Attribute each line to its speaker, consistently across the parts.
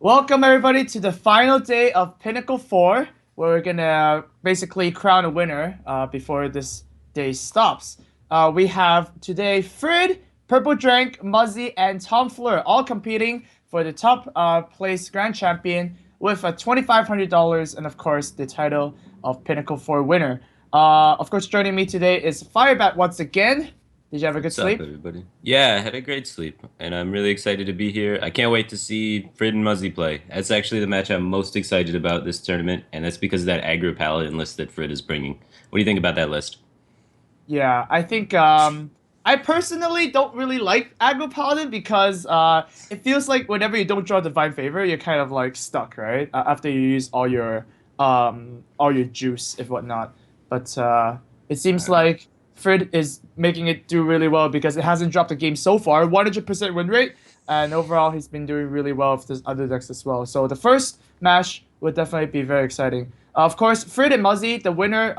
Speaker 1: Welcome everybody to the final day of Pinnacle 4, where we're gonna basically crown a winner before this day stops. We have today Frid, Purple Drank, Muzzy, and Tom Fleur all competing for the top place Grand Champion with a $2,500 and of course the title of Pinnacle 4 winner. Of course, joining me today is Firebat once again. Did you have a good
Speaker 2: What's up,
Speaker 1: sleep?
Speaker 2: everybody? Yeah, I had a great sleep, and I'm really excited to be here. I can't wait to see Frid and Muzzy play. That's actually the match I'm most excited about this tournament, and that's because of that aggro paladin list that Frid is bringing. What do you think about that list?
Speaker 1: Yeah, I think I personally don't really like Aggro Paladin because it feels like whenever you don't draw Divine Favor, you're kind of like stuck, right? After you use all your juice, if whatnot. But it seems
Speaker 2: Uh,
Speaker 1: like Frid is making it do really well because it hasn't dropped a game so far, 100% win rate, and overall he's been doing really well with his other decks as well. So the first match would definitely be very exciting. Of course, Frid and Muzzy, the winner,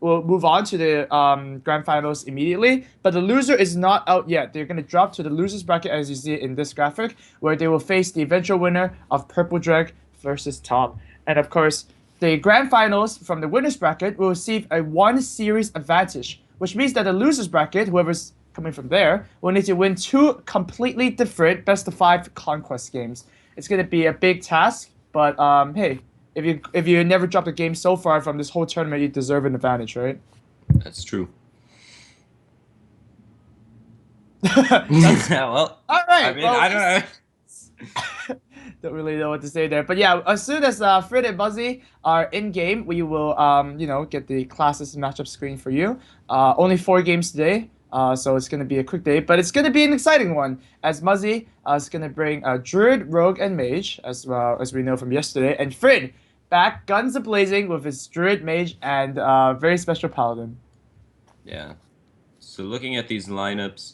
Speaker 1: will move on to the grand finals immediately. But the loser is not out yet. They're going to drop to the losers bracket, as you see in this graphic, where they will face the eventual winner of Purple Drag versus Tom. And of course, the grand finals from the winners bracket will receive a one series advantage, which means that the losers bracket, whoever's coming from there, will need to win two completely different best of five conquest games. It's going to be a big task, but hey, if you never dropped a game so far from this whole tournament, you deserve an advantage, right?
Speaker 2: that's true.
Speaker 1: That's
Speaker 2: Well,
Speaker 1: all
Speaker 2: I
Speaker 1: right.
Speaker 2: mean,
Speaker 1: Well,
Speaker 2: I don't know.
Speaker 1: don't really know what to say there, but yeah, as soon as Frid and Buzzy are in game, we will get the classes matchup screen for you. Only four games today. So it's gonna be a quick day, but it's gonna be an exciting one. As Muzzy is gonna bring Druid, Rogue, and Mage, as well as we know from yesterday, and Frid back guns a blazing with his Druid, Mage, and very special Paladin.
Speaker 2: Yeah. So looking at these lineups,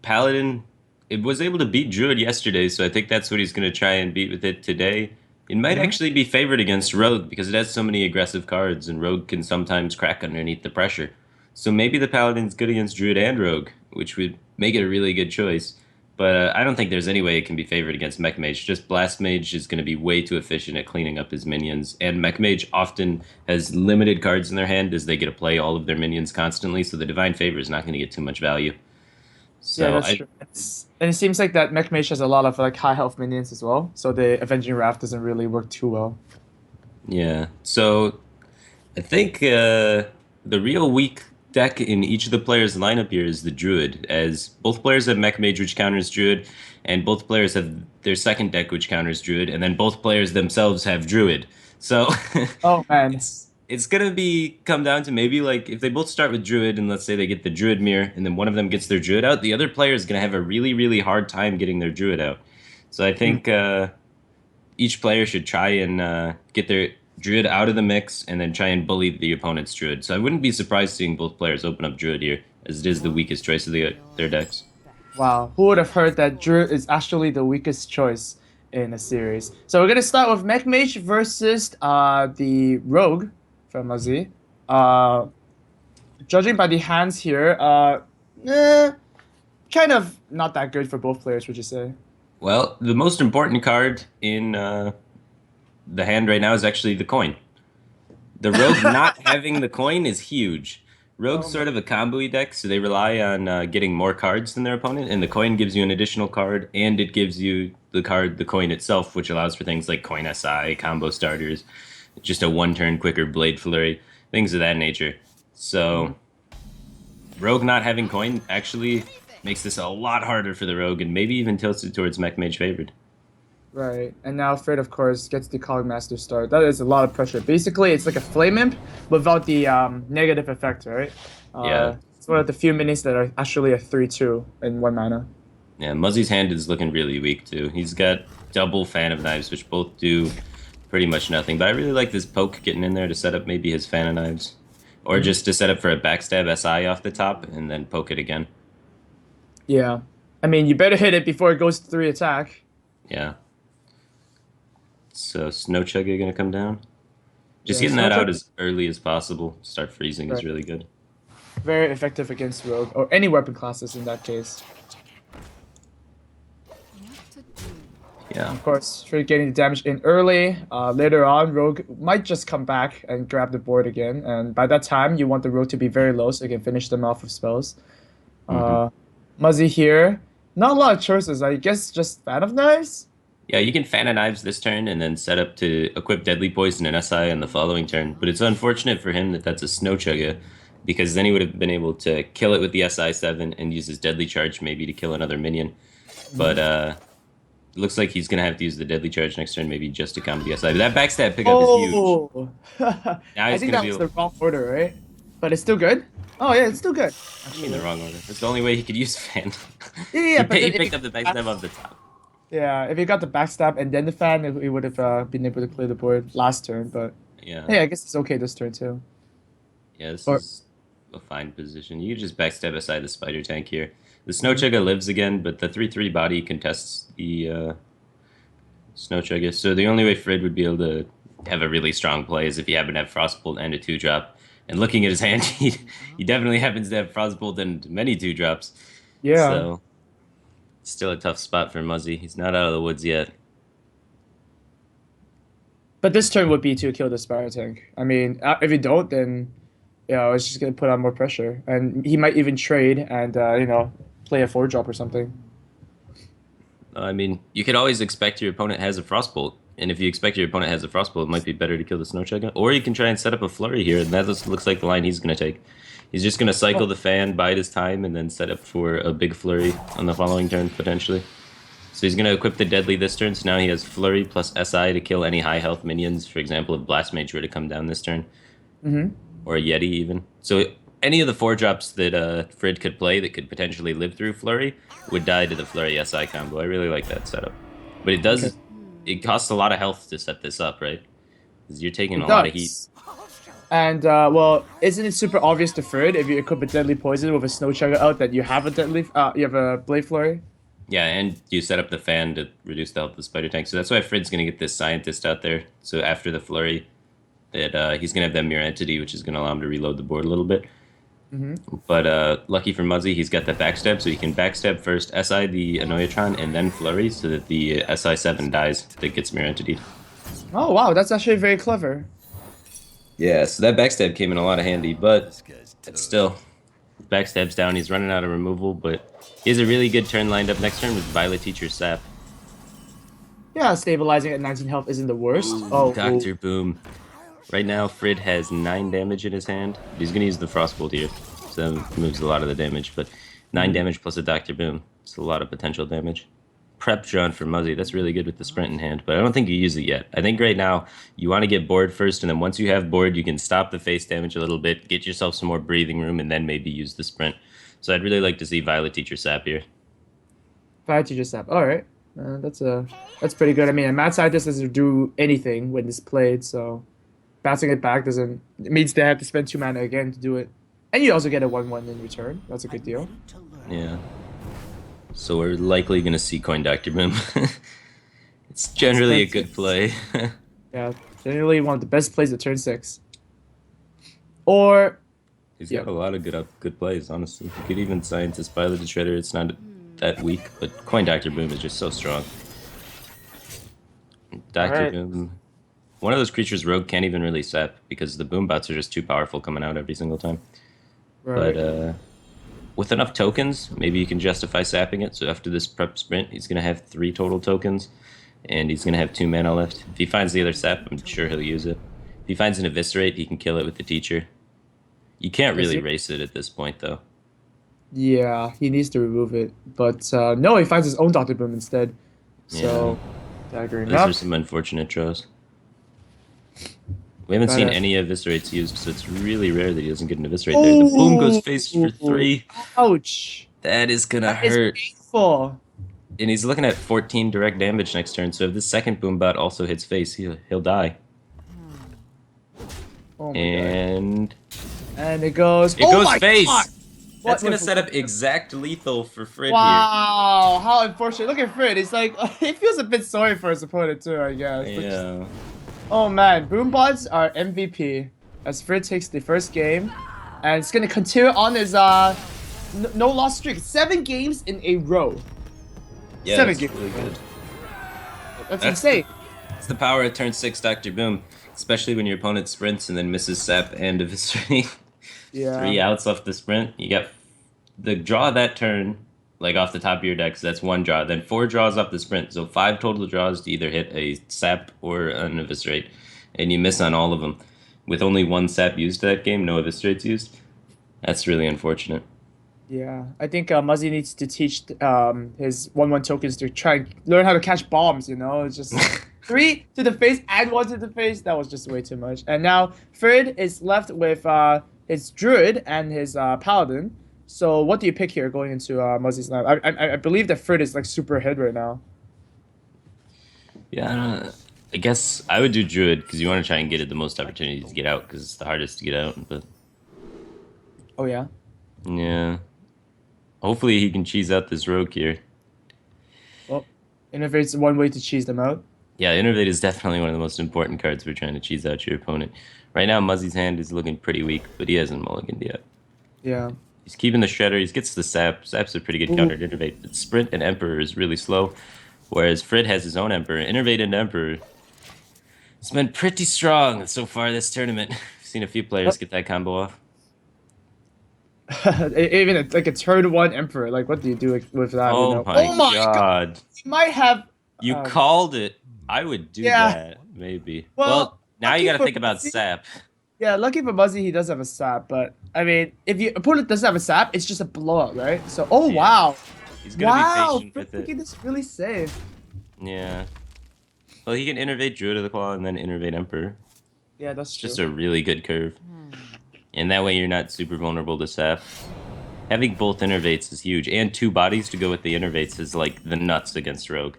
Speaker 2: Paladin, it was able to beat Druid yesterday, so I think that's what he's going to try and beat with it today. It might
Speaker 1: Mm-hmm.
Speaker 2: actually be favored against Rogue because it has so many aggressive cards, and Rogue can sometimes crack underneath the pressure. So maybe the Paladin's good against Druid and Rogue, which would make it a really good choice. But I don't think there's any way it can be favored against Mech Mage. Just Blast Mage is going to be way too efficient at cleaning up his minions, and Mech Mage often has limited cards in their hand as they get to play all of their minions constantly, so the Divine Favor is not going to get too much value.
Speaker 1: Yeah,
Speaker 2: So
Speaker 1: that's
Speaker 2: I
Speaker 1: true. And it seems like that Mech Mage has a lot of like high health minions as well, so the Avenging Wrath doesn't really work too well.
Speaker 2: Yeah. So I think the real weak deck in each of the players' lineup here is the Druid, as both players have Mech Mage, which counters Druid, and both players have their second deck, which counters Druid, and then both players themselves have Druid. So
Speaker 1: Oh man.
Speaker 2: it's gonna be come down to maybe like if they both start with Druid, and let's say they get the Druid mirror, and then one of them gets their Druid out, the other player is gonna have a really hard time getting their Druid out. So I
Speaker 1: Hmm.
Speaker 2: think each player should try and get their Druid out of the mix and then try and bully the opponent's Druid. So I wouldn't be surprised seeing both players open up Druid here, as it is the weakest choice of their decks.
Speaker 1: Wow, who would have heard that Druid is actually the weakest choice in a series? So we're gonna start with Mech Mage versus the Rogue from Muzzy. Uh, Judging by the hands here, eh, kind of not that good for both players, would you say?
Speaker 2: Well, the most important card in the hand right now is actually the coin. The Rogue not having the coin is huge. Rogue's
Speaker 1: Oh my.
Speaker 2: sort of a combo deck, so they rely on getting more cards than their opponent, and the coin gives you an additional card, and it gives you the card, the coin itself, which allows for things like coin SI, combo starters, just a one-turn quicker Blade Flurry, things of that nature.
Speaker 1: Mhm.
Speaker 2: So, Rogue not having coin actually makes this a lot harder for the Rogue, and maybe even tilts it towards Mech Mage favored.
Speaker 1: Right, and now Fred, of course, gets the Cog Master start. That is a lot of pressure. Basically, it's like a Flame Imp without the negative effect, right?
Speaker 2: Yeah,
Speaker 1: It's one of the few minis that are actually a 3/2 in one mana.
Speaker 2: yeah. Muzzy's hand is looking really weak too. He's got double Fan of Knives, which both do pretty much nothing. But I really like this poke getting in there to set up maybe his Fan of Knives, or
Speaker 1: Mhm.
Speaker 2: just to set up for a backstab SI off the top and then poke it again.
Speaker 1: Yeah. I mean, you better hit it before it goes to 3 attack.
Speaker 2: Yeah. So Snow Chugga gonna come down. Just
Speaker 1: Yeah,
Speaker 2: getting
Speaker 1: Snow
Speaker 2: that out
Speaker 1: Chuck,
Speaker 2: as early as possible. Start freezing is
Speaker 1: right.
Speaker 2: really good.
Speaker 1: Very effective against Rogue, or any weapon classes in that case.
Speaker 2: Yeah.
Speaker 1: Of course, Frid getting the damage in early. Later on, Rogue might just come back and grab the board again. And by that time, you want the Rogue to be very low so you can finish them off with spells.
Speaker 2: Hmm.
Speaker 1: Muzzy here. Not a lot of choices. I guess just Fan of Knives?
Speaker 2: Yeah, you can Fan of Knives this turn and then set up to equip Deadly Poison and SI on the following turn. But it's unfortunate for him that that's a Snow Chugga, because then he would have been able to kill it with the SI7 and use his Deadly Charge maybe to kill another minion. But it looks like he's going to have to use the Deadly Charge next turn maybe just to combo the SI. But that backstab pickup is huge.
Speaker 1: Oh!
Speaker 2: Now
Speaker 1: I
Speaker 2: he's
Speaker 1: think
Speaker 2: going
Speaker 1: that
Speaker 2: to
Speaker 1: was
Speaker 2: be...
Speaker 1: the wrong order, right? But it's still good? Oh, yeah, it's still good.
Speaker 2: I mean the wrong order. That's the only way he could use Fan.
Speaker 1: Yeah, but
Speaker 2: He
Speaker 1: then if
Speaker 2: picked up the backstab off the top.
Speaker 1: yeah, if he got the backstab and then the fan, he would have been able to clear the board last turn. But
Speaker 2: Yeah.
Speaker 1: hey, I guess it's okay this turn too.
Speaker 2: Yeah, this
Speaker 1: Or
Speaker 2: is a fine position. You can just backstab aside the spider tank here. The Snow Chugga lives again, but the 3/3 body contests the Snow Chugga. So the only way Frid would be able to have a really strong play is if he happened to have Frostbolt and a 2-drop. And looking at his hand, he definitely happens to have Frostbolt and many 2-drops.
Speaker 1: yeah,
Speaker 2: So still a tough spot for Muzzy. He's not out of the woods yet.
Speaker 1: but this turn would be to kill the spider tank. I mean, if you don't, then it's just gonna put on more pressure, and he might even trade and play a 4-drop or something.
Speaker 2: I mean, you could always expect your opponent has a Frostbolt. And if you expect your opponent has a Frostbolt, it might be better to kill the Snow Chugga. Or you can try and set up a Flurry here, and that just looks like the line he's going to take. He's just going to cycle the fan, bide his time, and then set up for a big Flurry on the following turn, potentially. So he's going to equip the Deadly this turn, so now he has Flurry plus SI to kill any high health minions. For example, if Blast Mage were to come down this turn.
Speaker 1: Mm-hmm.
Speaker 2: Or a Yeti, even. So any of the 4-drops that Frid could play that could potentially live through Flurry would die to the Flurry SI combo. I really like that setup. But it does...
Speaker 1: Okay.
Speaker 2: It costs a lot of health to set this up, right? Because you're taking a lot of heat.
Speaker 1: And well, isn't it super obvious to Frid if you equip a Deadly Poison with a Snow Chugga out that you have a Blade Flurry?
Speaker 2: Yeah, and you set up the fan to reduce the health of the spider tank. So that's why Frid's going to get this scientist out there. So after the flurry, that he's going to have that mirror entity, which is going to allow him to reload the board a little bit. But lucky for Muzzy, he's got that backstab, so he can backstab first, SI the Annoyatron, and then flurry, so that the SI7 dies that gets mirror entity.
Speaker 1: Oh wow, that's actually very clever.
Speaker 2: Yeah, so that backstab came in a lot of handy, but it's still, backstab's down, he's running out of removal, but he has a really good turn lined up next turn with Violet Teacher's Sap.
Speaker 1: Yeah, stabilizing at 19 health isn't the worst. Oh,
Speaker 2: Dr. Boom. Right now, Frid has 9 damage in his hand. He's going to use the Frostbolt here, so that moves a lot of the damage, but 9 damage plus a Dr. Boom. It's a lot of potential damage. Prep drawn for Muzzy. That's really good with the sprint in hand, but I don't think you use it yet. I think right now, you want to get bored first, and then once you have bored, you can stop the face damage a little bit, get yourself some more breathing room, and then maybe use the sprint. So I'd really like to see Violet Teacher Sap here.
Speaker 1: Violet Teacher Sap. All right, that's pretty good. I mean, a mad scientist doesn't do anything when it's played, so bouncing it back it means they have to spend 2 mana again to do it, and you also get a 1/1 in return. That's a good deal.
Speaker 2: Yeah. So we're likely going to see Coin Dr. Boom. It's generally a good play.
Speaker 1: Yeah, generally one of the best plays at turn 6. Or
Speaker 2: He's got a lot of good plays, honestly. You could even Scientist Pilot the Shredder. It's not that weak, but Coin Dr. Boom is just so strong. Dr. Boom. One of those creatures Rogue can't even really sap because the boom bots are just too powerful coming out every single time.
Speaker 1: right.
Speaker 2: But with enough tokens, maybe you can justify sapping it. So after this prep sprint, he's going to have 3 total tokens, and he's going to have 2 mana left. If he finds the other sap, I'm sure he'll use it. If he finds an Eviscerate, he can kill it with the Teacher. You can't really race it at this point, though.
Speaker 1: Yeah, he needs to remove it, but no, he finds his own Dr. Boom instead. So, daggering
Speaker 2: Those
Speaker 1: up.
Speaker 2: are some unfortunate draws. We haven't seen any Eviscerates used, so it's really rare that he doesn't get an Eviscerate there. The boom goes face for 3.
Speaker 1: Ouch.
Speaker 2: That is gonna
Speaker 1: That is
Speaker 2: hurt.
Speaker 1: painful.
Speaker 2: And he's looking at 14 direct damage next turn, so if this second boom bot also hits face, he'll die.
Speaker 1: Oh my
Speaker 2: And
Speaker 1: God. And it goes.
Speaker 2: it goes face!
Speaker 1: God.
Speaker 2: That's gonna set up exact lethal for Frid here.
Speaker 1: Wow, how unfortunate. Look at Frid. He's like, he feels a bit sorry for his opponent too, I guess.
Speaker 2: Yeah.
Speaker 1: Oh man, Boombots are MVP as Frid takes the first game, and it's gonna continue on his no loss streak. 7 games in a row.
Speaker 2: Yeah,
Speaker 1: 7
Speaker 2: that's
Speaker 1: games.
Speaker 2: really good.
Speaker 1: That's
Speaker 2: That's
Speaker 1: insane.
Speaker 2: it's the power of turn 6 Dr. Boom. Especially when your opponent sprints and then misses sap and eviscerate.
Speaker 1: Yeah.
Speaker 2: 3 outs off the sprint. You got the draw that turn, like off the top of your deck, so that's 1 draw. Then 4 draws off the sprint. So 5 total draws to either hit a sap or an eviscerate. And you miss on all of them. With only 1 sap used that game, no eviscerates used. That's really unfortunate.
Speaker 1: Yeah, I think Muzzy needs to teach his 1/1 tokens to try and learn how to catch bombs. It's just 3 to the face and 1 to the face. That was just way too much. And now Frid is left with his druid and his paladin. So what do you pick here going into Muzzy's line? I believe that Frid is like super ahead right now.
Speaker 2: Yeah, I don't know. I guess I would do Druid because you want to try and get it the most opportunities to get out because it's the hardest to get out. But
Speaker 1: Oh yeah.
Speaker 2: yeah, hopefully he can cheese out this Rogue here.
Speaker 1: Well, innovate's one way to cheese them out.
Speaker 2: Yeah, Innervate is definitely one of the most important cards for trying to cheese out your opponent. Right now, Muzzy's hand is looking pretty weak, but he hasn't mulliganed yet.
Speaker 1: Yeah.
Speaker 2: He's keeping the Shredder. He gets the Sap. Sap's a pretty good counter to Innervate, but Sprint and Emperor is really slow, whereas Frid has his own Emperor. Innervate and Emperor. It's been pretty strong so far this tournament. I've seen a few players get that combo off.
Speaker 1: Even like a turn one emperor. Like, what do you do with that?
Speaker 2: Oh my god.
Speaker 1: You might have.
Speaker 2: You called it. I would do
Speaker 1: Yeah.
Speaker 2: that, maybe.
Speaker 1: Well,
Speaker 2: Well, now you
Speaker 1: lucky
Speaker 2: gotta
Speaker 1: for
Speaker 2: think about
Speaker 1: Muzzy-
Speaker 2: Sap.
Speaker 1: Yeah, lucky for Muzzy, he does have a sap. But I mean, if your opponent doesn't have a sap, it's just a blowout, right? So, oh
Speaker 2: Yeah.
Speaker 1: wow,
Speaker 2: He's gonna
Speaker 1: wow,
Speaker 2: be patient with
Speaker 1: making
Speaker 2: it.
Speaker 1: this really safe.
Speaker 2: Yeah. Well, he can innervate Druid of the Claw and then innervate Emperor.
Speaker 1: Yeah, that's
Speaker 2: It's
Speaker 1: true.
Speaker 2: just a really good curve. And that way you're not super vulnerable to Sap. Having both innervates is huge. And 2 bodies to go with the innervates is like the nuts against Rogue.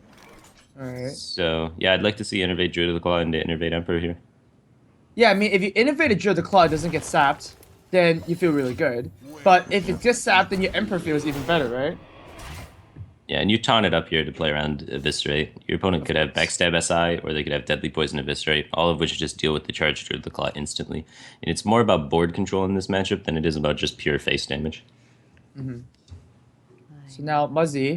Speaker 1: All right.
Speaker 2: So, yeah, I'd like to see innervate Druid of the Claw and innervate Emperor here.
Speaker 1: Yeah, I mean, if you innovate a Drill the Claw, it doesn't get sapped, then you feel really good. But if it gets sapped, then your Emperor feels even better, right?
Speaker 2: Yeah, and you taunt it up here to play around Eviscerate. Your opponent could have Backstab SI, or they could have Deadly Poison Eviscerate, all of which just deal with the charge Druid of the Claw instantly. And it's more about board control in this matchup than it is about just pure face damage.
Speaker 1: So now Muzzy,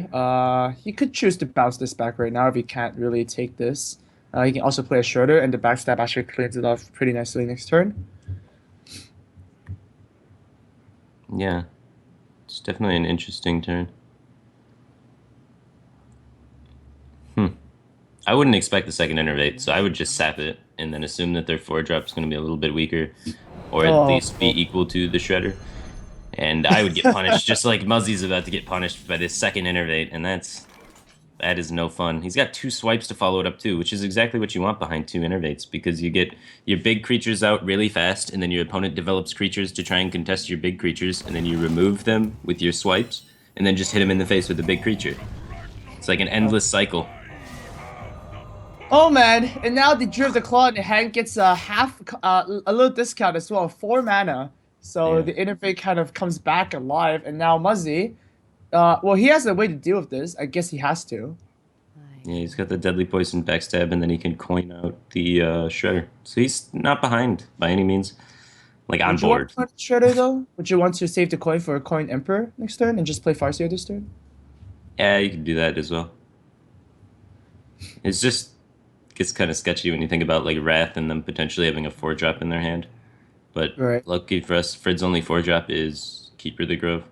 Speaker 1: he could choose to bounce this back right now if he can't really take this. He can also play a Schroeder, and the backstab actually cleans it off pretty nicely next turn.
Speaker 2: Yeah, it's definitely an interesting turn. I wouldn't expect the second innervate, so I would just sap it and then assume that their 4-drop is going to be a little bit weaker, or at least be equal to the Shredder. And I would get punished just like Muzzy's about to get punished by this second innervate, and that is no fun. He's got 2 swipes to follow it up too, which is exactly what you want behind 2 innervates, because you get your big creatures out really fast, and then your opponent develops creatures to try and contest your big creatures, and then you remove them with your swipes, and then just hit him in the face with a big creature. It's like an endless cycle.
Speaker 1: Oh man, and now the Drill of the Claw in the hand gets a little discount as well, 4 mana. So
Speaker 2: Yeah.
Speaker 1: the innervate kind of comes back alive, and now Muzzy, well, he has a way to deal with this. I guess he has to.
Speaker 2: Yeah, he's got the Deadly Poison backstab, and then he can coin out the Shredder. So he's not behind by any means. Like, on
Speaker 1: Would you want
Speaker 2: board.
Speaker 1: to play Shredder though? Would you want to save the coin for a coin Emperor next turn and just play Farseer this turn?
Speaker 2: Yeah, you can do that as well. It's just gets kind of sketchy when you think about like Wrath and them potentially having a 4-drop in their hand. But
Speaker 1: Right.
Speaker 2: lucky for us, Frid's only 4-drop is Keeper of the Grove.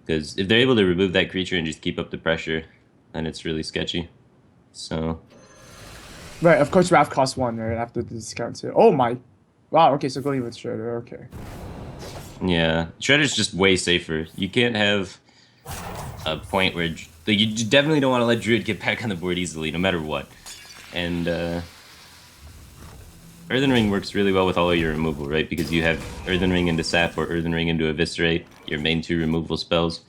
Speaker 2: Because if they're able to remove that creature and just keep up the pressure, then it's really sketchy. So
Speaker 1: Right, of course Wrath costs 1, right, after the discount too. Oh my. Wow, okay, so going with Shredder, okay.
Speaker 2: yeah, Shredder's just way safer. You can't have a point where like, you definitely don't want to let Druid get back on the board easily, no matter what. And Earthen Ring works really well with all of your removal, right? Because you have Earthen Ring into Sap or Earthen Ring into Eviscerate, your main 2 removal spells.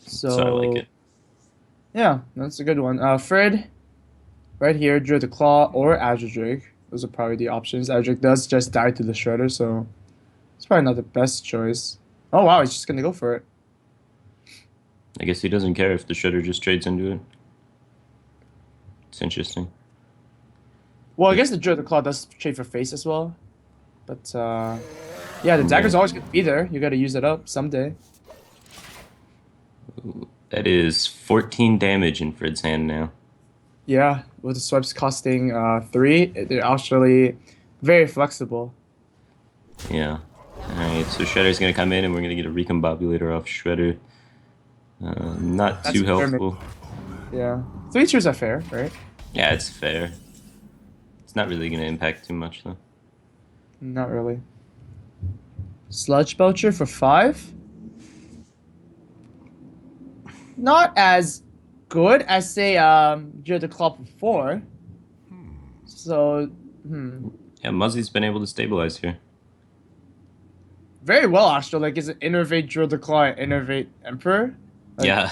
Speaker 2: So I like it.
Speaker 1: Yeah, that's a good one. Frid, right here, Drew the Claw or Azure Drake. Those are probably the options. Azure Drake does just die to the Shredder, so it's probably not the best choice. Oh wow, he's just gonna go for it.
Speaker 2: I guess he doesn't care if the Shredder just trades into it. It's interesting.
Speaker 1: Well, I guess the Drew the Claw does trade for face as well. But yeah, the dagger's always gonna be there. You gotta use it up someday.
Speaker 2: That is 14 damage in Frid's hand now.
Speaker 1: Yeah, with the swipes costing 3, they're actually very flexible.
Speaker 2: Yeah. Alright, so Shredder's gonna come in and we're gonna get a recombobulator off Shredder. Not
Speaker 1: That's
Speaker 2: too
Speaker 1: fair.
Speaker 2: helpful.
Speaker 1: Yeah. 3 tiers are fair, right?
Speaker 2: Yeah, it's fair. It's not really gonna impact too much though.
Speaker 1: Not really. Sludge Belcher for 5? Not as good as, say, You're the Claw for 4. So,
Speaker 2: Yeah, Muzzy's been able to stabilize here.
Speaker 1: very well, actually. Like, is it Innervate Drill the Claw and Innervate Emperor? Like,
Speaker 2: Yeah.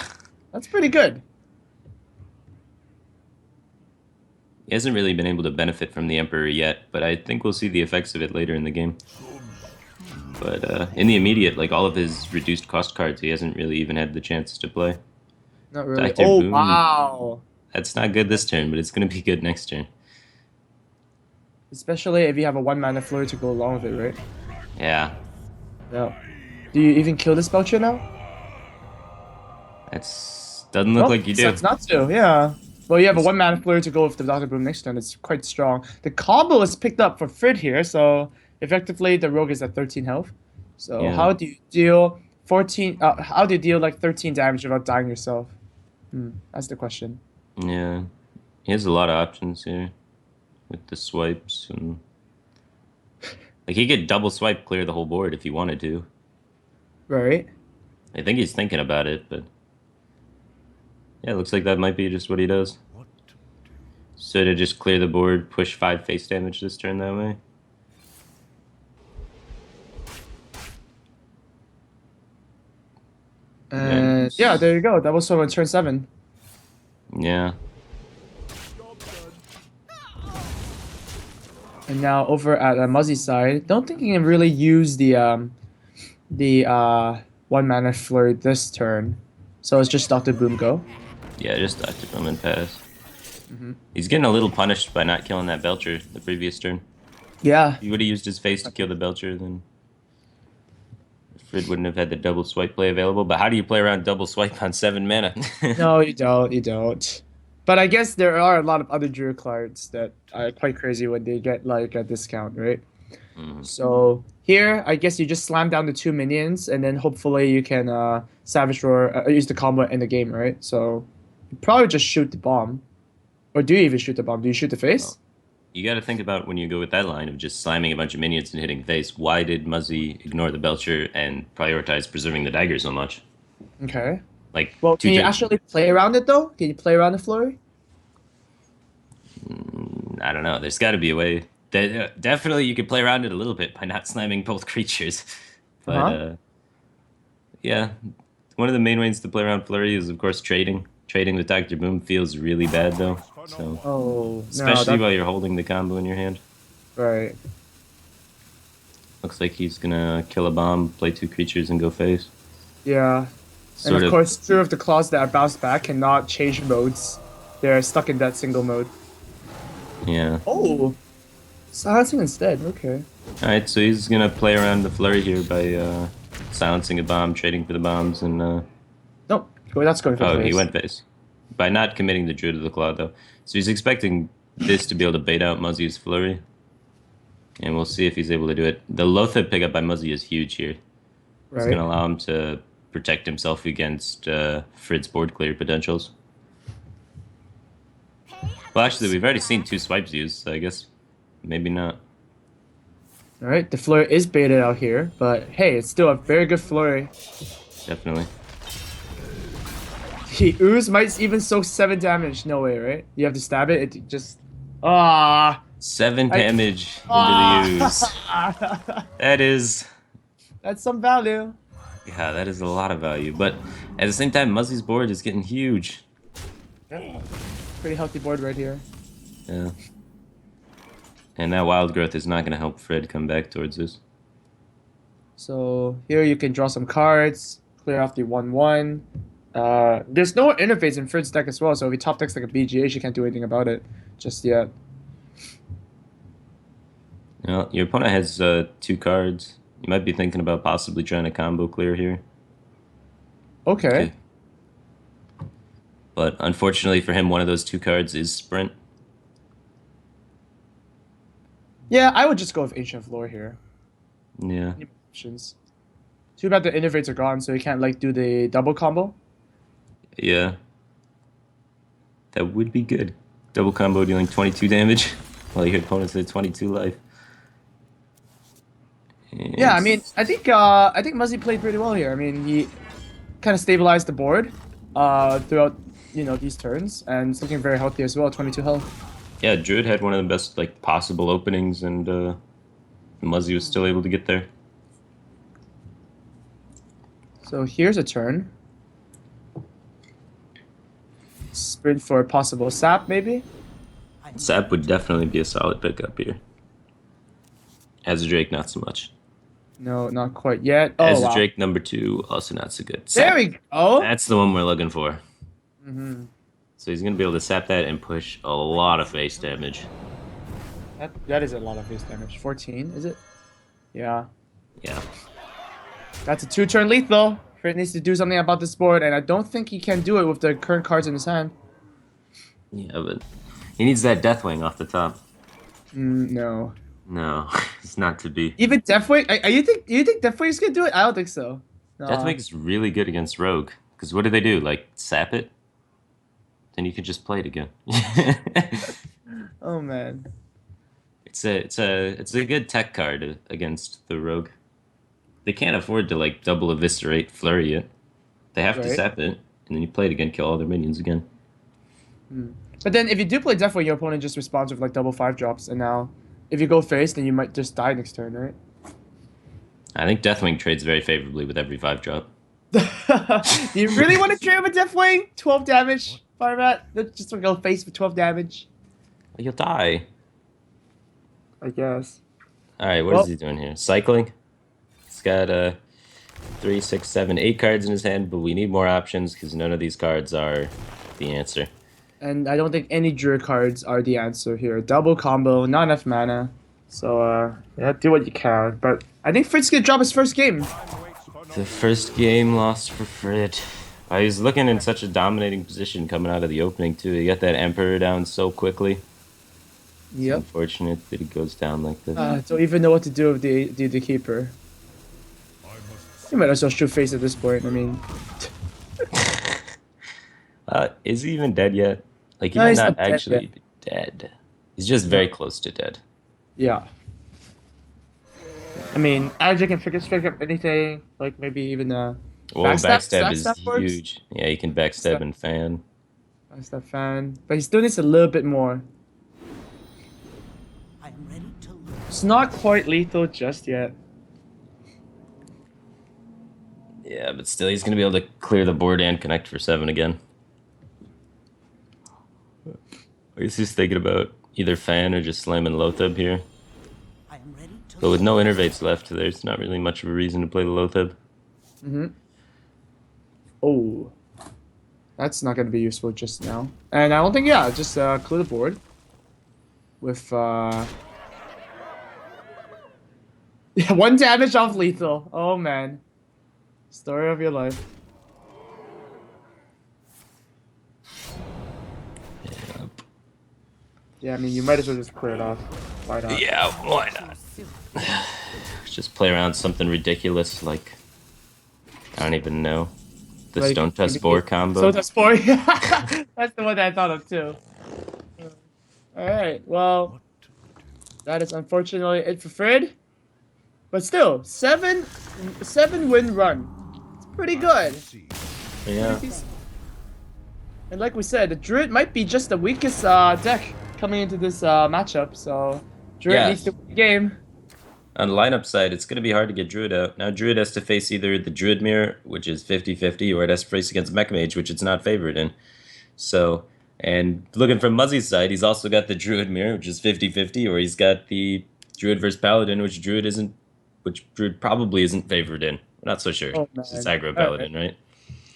Speaker 1: that's pretty good.
Speaker 2: He hasn't really been able to benefit from the Emperor yet, but I think we'll see the effects of it later in the game. But in the immediate, like all of his reduced cost cards, he hasn't really even had the chance to play.
Speaker 1: Not really.
Speaker 2: Dr.
Speaker 1: Oh,
Speaker 2: Boom,
Speaker 1: wow.
Speaker 2: that's not good this turn, but it's going to be good next turn.
Speaker 1: Especially if you have a 1-mana flurry to go along with it, right?
Speaker 2: Yeah,
Speaker 1: Yeah. Do you even kill this Belcher now?
Speaker 2: that's doesn't look like you do.
Speaker 1: Sucks not to, yeah. Well, you have a 1-mana flurry to go with the Dr. Boom next turn. It's quite strong. The combo is picked up for Frid here, so effectively the rogue is at 13 health. So
Speaker 2: Yeah.
Speaker 1: how do you deal 14? How do you deal like 13 damage without dying yourself? That's the question.
Speaker 2: Yeah, he has a lot of options here with the swipes and like he could double swipe clear the whole board if he wanted to.
Speaker 1: Right.
Speaker 2: I think he's thinking about it, but yeah, it looks like that might be just what he does. So to just clear the board, push 5 face damage this turn that way.
Speaker 1: And yeah, there you go. That was on turn 7.
Speaker 2: Yeah.
Speaker 1: And now over at Muzzy's side, don't think you can really use the 1-mana flurry this turn. So it's just Dr. Boom go.
Speaker 2: Yeah, just Dr. Boom and pass. He's getting a little punished by not killing that Belcher the previous turn.
Speaker 1: Yeah.
Speaker 2: If he would have used his face to kill the Belcher, then Frid wouldn't have had the double swipe play available. But how do you play around double swipe on 7 mana?
Speaker 1: No, you don't. You don't. But I guess there are a lot of other Druid cards that are quite crazy when they get like a discount, right? So here, I guess you just slam down the 2 minions, and then hopefully you can Savage Roar, use the combo in the game, right? So you probably just shoot the bomb. Or do you even shoot the bomb? Do you shoot the face?
Speaker 2: You got to think about when you go with that line of just slamming a bunch of minions and hitting face. Why did Muzzy ignore the Belcher and prioritize preserving the dagger so much?
Speaker 1: Okay.
Speaker 2: Like,
Speaker 1: Well, can you actually play around it though? Can you play around the flurry?
Speaker 2: I don't know. There's got to be a way. Definitely, you could play around it a little bit by not slamming both creatures. But yeah, one of the main ways to play around flurry is, of course, trading. Trading with Dr. Boom feels really bad though. So especially while you're holding the combo in your hand.
Speaker 1: Right.
Speaker 2: Looks like he's gonna kill a bomb, play 2 creatures, and go face.
Speaker 1: Yeah. And of course, 2 of the claws that are bounced back cannot change modes. They're stuck in that single mode.
Speaker 2: Yeah.
Speaker 1: Oh! Silencing instead, okay.
Speaker 2: Alright, so he's gonna play around the flurry here by silencing a bomb, trading for the bombs, and
Speaker 1: Nope. Well, that's going for
Speaker 2: oh,
Speaker 1: face.
Speaker 2: he went face. By not committing the Druid of the Claw, though. So he's expecting this to be able to bait out Muzzy's flurry. And we'll see if he's able to do it. The Lothar pickup by Muzzy is huge here. It's going to allow him to protect himself against Frid's board clear potentials. Well, actually, we've already seen 2 swipes used, so I guess maybe not.
Speaker 1: Alright, the flurry is baited out here, but hey, it's still a very good flurry.
Speaker 2: Definitely.
Speaker 1: The ooze might even soak 7 damage. No way, right? You have to stab it. It just 7
Speaker 2: damage into the ooze. That is.
Speaker 1: That's some value.
Speaker 2: Yeah, that is a lot of value. But at the same time, Muzzy's board is getting huge.
Speaker 1: Pretty healthy board right here.
Speaker 2: Yeah. And that wild growth is not going to help Frid come back towards this.
Speaker 1: So here you can draw some cards, clear off the 1/1. There's no interface in Frid's deck as well, so if he top decks like a BGH, you can't do anything about it just yet.
Speaker 2: Well, your opponent has 2 cards. You might be thinking about possibly trying to combo clear here.
Speaker 1: Okay.
Speaker 2: But unfortunately for him, one of those two cards is Sprint.
Speaker 1: Yeah, I would just go with Ancient Lore here.
Speaker 2: Yeah.
Speaker 1: Any options? Too bad the innervates are gone, so you can't like do the double combo.
Speaker 2: Yeah. That would be good. Double combo dealing 22 damage while your opponent's at 22 life. And
Speaker 1: Yeah, I mean, I think Muzzy played pretty well here. I mean, he kind of stabilized the board throughout these turns, and it's looking very healthy as well. 22 health.
Speaker 2: yeah, Druid had one of the best like possible openings, and Muzzy was still able to get there.
Speaker 1: So here's a turn. Sprint for a possible sap, maybe.
Speaker 2: Sap would definitely be a solid pickup here. As a Drake, not so much.
Speaker 1: No, not quite yet. Oh,
Speaker 2: As a
Speaker 1: wow.
Speaker 2: Drake number 2, also not so good.
Speaker 1: There
Speaker 2: Sap.
Speaker 1: we go.
Speaker 2: That's the one we're looking for.
Speaker 1: Mm-hmm.
Speaker 2: So he's going to be able to sap that and push a lot of face damage.
Speaker 1: That is a lot of face damage. 14, is it? Yeah.
Speaker 2: Yeah.
Speaker 1: That's a 2-turn lethal. Frid needs to do something about this board, and I don't think he can do it with the current cards in his hand.
Speaker 2: Yeah, but he needs that Deathwing off the top.
Speaker 1: No.
Speaker 2: No, it's not to be.
Speaker 1: Even Deathwing? You think Deathwing's gonna do it? I don't think so. No.
Speaker 2: Deathwing's really good against Rogue. Because what do? Like, sap it? Then you can just play it again.
Speaker 1: Oh man.
Speaker 2: It's a good tech card against the Rogue. They can't afford to like double eviscerate flurry it. They have to
Speaker 1: Right.
Speaker 2: sap it, and then you play it again, kill all their minions again.
Speaker 1: But then if you do play Deathwing, your opponent just responds with like double 5-drops, and now if you go face, then you might just die next turn, right?
Speaker 2: I think Deathwing trades very favorably with every 5-drop.
Speaker 1: Do you really want to trade with Deathwing? 12 damage, Firebat? Just to go face for 12 damage?
Speaker 2: You'll die.
Speaker 1: I guess.
Speaker 2: Alright, what is he doing here? Cycling? He's got 3, 6, 7, 8 cards in his hand, but we need more options because none of these cards are the answer.
Speaker 1: And I don't think any Druid cards are the answer here. Double combo, not enough mana. So, yeah, do what you can. But I think Frid's gonna drop his first game.
Speaker 2: The first game lost for Frid. He was looking in such a dominating position coming out of the opening, too. He got that Emperor down so quickly. It's
Speaker 1: Yep.
Speaker 2: unfortunate that he goes down like this.
Speaker 1: Don't even know what to do with the Keeper. You might as well shoot face at this point. I mean,
Speaker 2: Is he even dead yet? Like, he
Speaker 1: No,
Speaker 2: might
Speaker 1: he's
Speaker 2: not
Speaker 1: not dead
Speaker 2: actually
Speaker 1: yet.
Speaker 2: be dead. He's just very close to dead.
Speaker 1: yeah. I mean, Adja can pick up anything, like maybe even
Speaker 2: Well,
Speaker 1: Backstab-
Speaker 2: backstab is
Speaker 1: backstab works?
Speaker 2: huge. Yeah, he can backstab and fan.
Speaker 1: that's that fan. But he still needs a little bit more.
Speaker 3: I am ready to learn.
Speaker 1: It's not quite lethal just yet.
Speaker 2: Yeah, but still, he's going to be able to clear the board and connect for 7 again. I guess he's thinking about either fan or just slamming Lothab here.
Speaker 3: I am ready to
Speaker 2: But with no innervates left, there's not really much of a reason to play the Lothab.
Speaker 1: Oh. That's not going to be useful just now. And I don't think, yeah, just clear the board. With, yeah, 1 damage off lethal. Oh, man. Story of your life. Yeah, I mean, you might as well just clear it off. Why not?
Speaker 2: Yeah, why not? Just play around something ridiculous like, I don't even know, the
Speaker 1: Like,
Speaker 2: Stone Tusk Boar combo.
Speaker 1: So that's 4. That's the one that I thought of too. Alright, well, that is unfortunately it for Frid. But still, 7-win run. It's pretty good.
Speaker 2: Yeah.
Speaker 1: And like we said, the Druid might be just the weakest deck coming into this matchup, so Druid
Speaker 2: Yeah.
Speaker 1: needs to win the game.
Speaker 2: On the lineup side, it's going to be hard to get Druid out. Now, Druid has to face either the Druid Mirror, which is 50-50, or it has to face against Mech Mage, which it's not favored in. So, and looking from Muzzy's side, he's also got the Druid Mirror, which is 50-50, or he's got the Druid versus Paladin, which Druid probably isn't favored in. We're not so sure.
Speaker 1: Oh,
Speaker 2: It's
Speaker 1: man.
Speaker 2: aggro Paladin, right?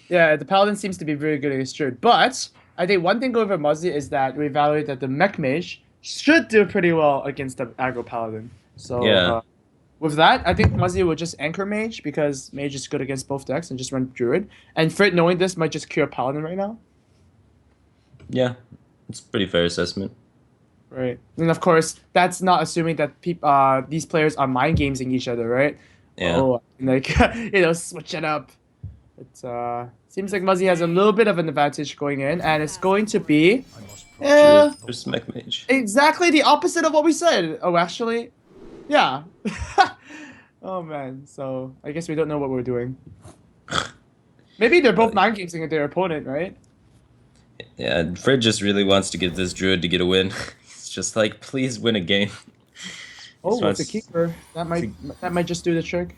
Speaker 1: Yeah, the Paladin seems to be very good against Druid, but I think one thing going over Muzzy is that we evaluate that the Mech Mage should do pretty well against the aggro Paladin. So,
Speaker 2: Yeah.
Speaker 1: with that, I think Muzzy will just anchor Mage because Mage is good against both decks and just run Druid. And Frid, knowing this, might just cure Paladin right now.
Speaker 2: Yeah, it's a pretty fair assessment.
Speaker 1: Right. And of course, that's not assuming that these players are mind gaming each other, right?
Speaker 2: Yeah.
Speaker 1: Oh, like switch it up. It seems like Muzzy has a little bit of an advantage going in, and it's going to be
Speaker 2: Druid
Speaker 1: eh,
Speaker 2: versus Mech Mage.
Speaker 1: exactly the opposite of what we said. Oh, actually, yeah. Oh man, so I guess we don't know what we're doing. Maybe they're both mind gaming their opponent, right?
Speaker 2: Yeah, Frid just really wants to get this Druid to get a win. He's just like, please win a game. He
Speaker 1: Oh,
Speaker 2: just
Speaker 1: with the
Speaker 2: wants
Speaker 1: keeper, that might
Speaker 2: to.
Speaker 1: that might just do the trick.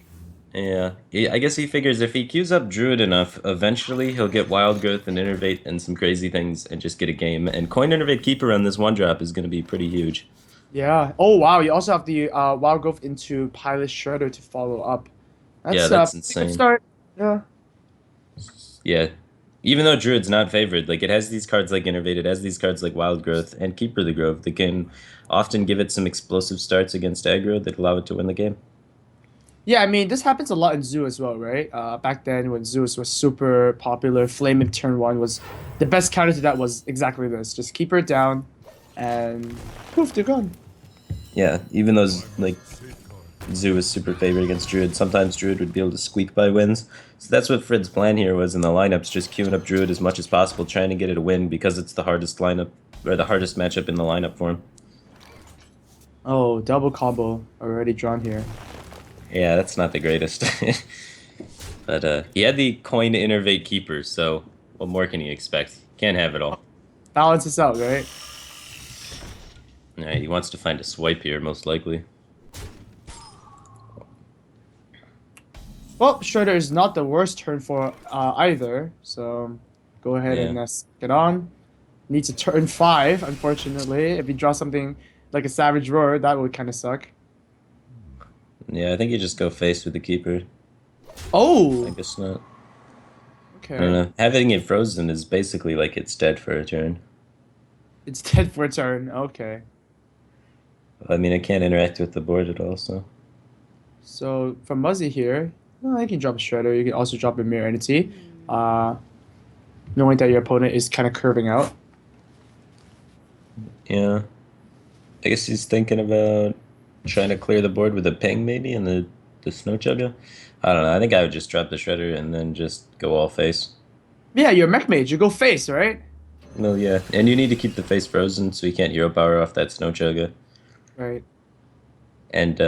Speaker 2: Yeah, I guess he figures if he queues up Druid enough, eventually he'll get Wild Growth and Innervate and some crazy things and just get a game. And Coin Innervate Keeper on this one drop is going to be pretty huge.
Speaker 1: Yeah. Oh wow, you also have the wild growth into Pilot Shredder to follow up.
Speaker 2: Yeah,
Speaker 1: That's
Speaker 2: that's
Speaker 1: a pretty good
Speaker 2: insane.
Speaker 1: start. Yeah.
Speaker 2: Yeah. Even though Druid's not favored, like it has these cards like Innervate, it has these cards like Wild Growth and Keeper the Grove that can often give it some explosive starts against aggro that allow it to win the game.
Speaker 1: Yeah, I mean this happens a lot in Zoo as well, right? Back then when Zeus was super popular, Flame in turn one was the best counter to that was exactly this. Just keep her down and poof, they're gone.
Speaker 2: Yeah, even though like Zoo is super favored against Druid, sometimes Druid would be able to squeak by wins. So that's what Frid's plan here was in the lineups, just queuing up Druid as much as possible, trying to get it a win because it's the hardest lineup or the hardest matchup in the lineup for him.
Speaker 1: Oh, double combo already drawn here.
Speaker 2: Yeah, that's not the greatest. But he had the coin to innervate keeper, so what more can you expect? Can't have it all.
Speaker 1: Balances out, right?
Speaker 2: Alright, he wants to find a swipe here, most likely.
Speaker 1: Well, Shredder is not the worst turn for either, so go ahead and
Speaker 2: Yeah.
Speaker 1: get on. Needs a turn 5, unfortunately. If you draw something like a Savage Roar, that would kind of suck.
Speaker 2: Yeah, I think you just go face with the keeper. I
Speaker 1: Oh,
Speaker 2: guess not. I don't
Speaker 1: okay.
Speaker 2: know. Having it frozen is basically like it's dead for a turn.
Speaker 1: It's dead for a turn. Okay.
Speaker 2: I mean, I can't interact with the board at all, so.
Speaker 1: So from Muzzy here, well, you can drop a Shredder. You can also drop a Mirror Entity, knowing that your opponent is kind of curving out.
Speaker 2: Yeah. I guess he's thinking about trying to clear the board with a ping, maybe, and the snow chugga. I don't know. I think I would just drop the shredder and then just go all face.
Speaker 1: Yeah, you're a Mech Mage. You go face, right?
Speaker 2: No, yeah. And you need to keep the face frozen so you can't hero power off that snow chugga.
Speaker 1: Right.
Speaker 2: And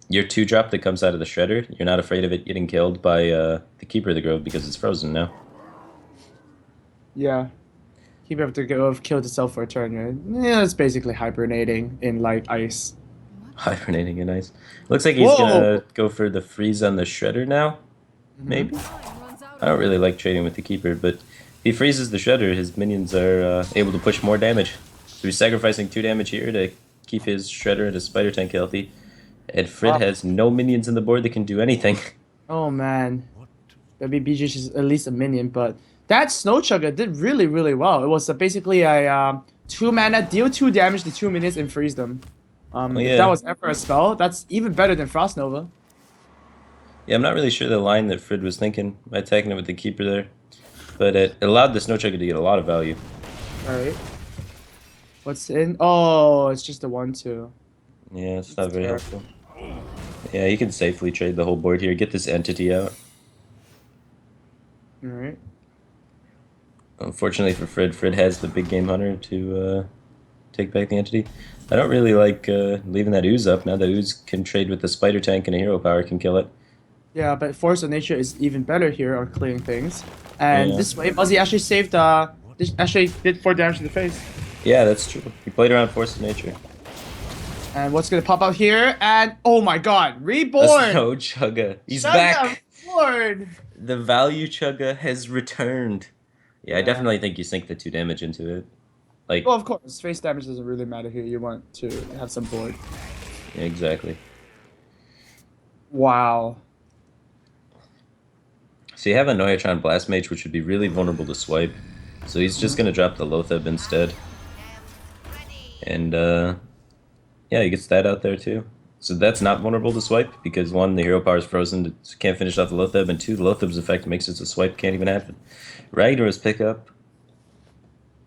Speaker 2: your 2-drop that comes out of the shredder, you're not afraid of it getting killed by the keeper of the grove because it's frozen now.
Speaker 1: Yeah. Keep have to go have killed itself for a turn, right? Yeah, it's basically hibernating in like ice.
Speaker 2: Hibernating in ice. Looks like he's
Speaker 1: Whoa!
Speaker 2: gonna go for the freeze on the shredder now.
Speaker 1: Mhm.
Speaker 2: Maybe. I don't really like trading with the keeper, but if he freezes the shredder, his minions are able to push more damage. So he's sacrificing 2 damage here to keep his shredder and his spider tank healthy. And Frid
Speaker 1: Wow.
Speaker 2: has no minions in the board that can do anything.
Speaker 1: Oh man. WBG is at least a minion, but that Snow Chugga did really, really well. It was basically a 2 mana, deal 2 damage to 2 minions and freeze them.
Speaker 2: Oh,
Speaker 1: If
Speaker 2: yeah.
Speaker 1: that was ever a spell, that's even better than Frost Nova.
Speaker 2: Yeah, I'm not really sure the line that Frid was thinking by attacking it with the keeper there. But it allowed the snow chugger to get a lot of value.
Speaker 1: Alright. What's in? Oh, it's just a 1/2.
Speaker 2: Yeah, it's not
Speaker 1: That's
Speaker 2: very
Speaker 1: terrible.
Speaker 2: helpful. Yeah, you can safely trade the whole board here. Get this entity out.
Speaker 1: Alright.
Speaker 2: Unfortunately for Frid, Frid has the big game hunter to take back the entity. I don't really like leaving that ooze up. Now the ooze can trade with the spider tank and a hero power can kill it.
Speaker 1: Yeah, but Force of Nature is even better here on clearing things. And
Speaker 2: Yeah.
Speaker 1: this way, Muzzy actually saved, this actually did 4 damage to the face.
Speaker 2: Yeah, that's true. He played around Force of Nature.
Speaker 1: And what's gonna pop out here? And oh my god,
Speaker 2: A
Speaker 1: Reborn!
Speaker 2: snow chugga. He's
Speaker 1: Chugga
Speaker 2: back.
Speaker 1: Reborn!
Speaker 2: The value chugga has returned. Yeah, I
Speaker 1: Yeah.
Speaker 2: definitely think you sink the 2 damage into it. Like,
Speaker 1: Well, of course, face damage doesn't really matter here. You want to have some board.
Speaker 2: yeah, exactly.
Speaker 1: Wow.
Speaker 2: So you have a Noyatron Blast Mage, which would be really vulnerable to swipe. So he's just gonna drop the Lotheb instead. And yeah, he gets that out there too. So that's not vulnerable to swipe because 1, the hero power is frozen, so can't finish off the Lotheb, and 2, the Lotheb's effect makes it so swipe can't even happen. Ragnar's pickup.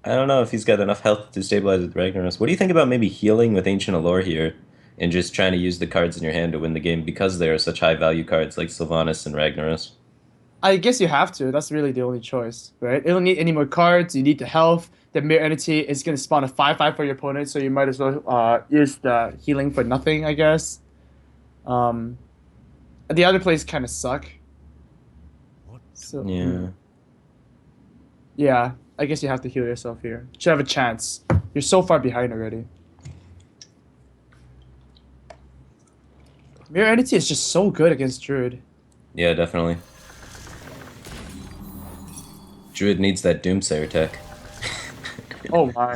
Speaker 2: I don't know if he's got enough health to stabilize with Ragnaros. What do you think about maybe healing with Ancient Allure here and just trying to use the cards in your hand to win the game because they are such high value cards like Sylvanas and Ragnaros?
Speaker 1: I guess you have to. That's really the only choice, right? You don't need any more cards. You need the health. The Mirror Entity is going to spawn a 5/5 for your opponent, so you might as well use the healing for nothing, I guess. Um, the other plays kind of suck. So
Speaker 2: Yeah.
Speaker 1: yeah, I guess you have to heal yourself here. Should have a chance. You're so far behind already. Mirror Entity is just so good against Druid.
Speaker 2: Yeah, definitely. Druid needs that Doomsayer tech.
Speaker 1: Oh my.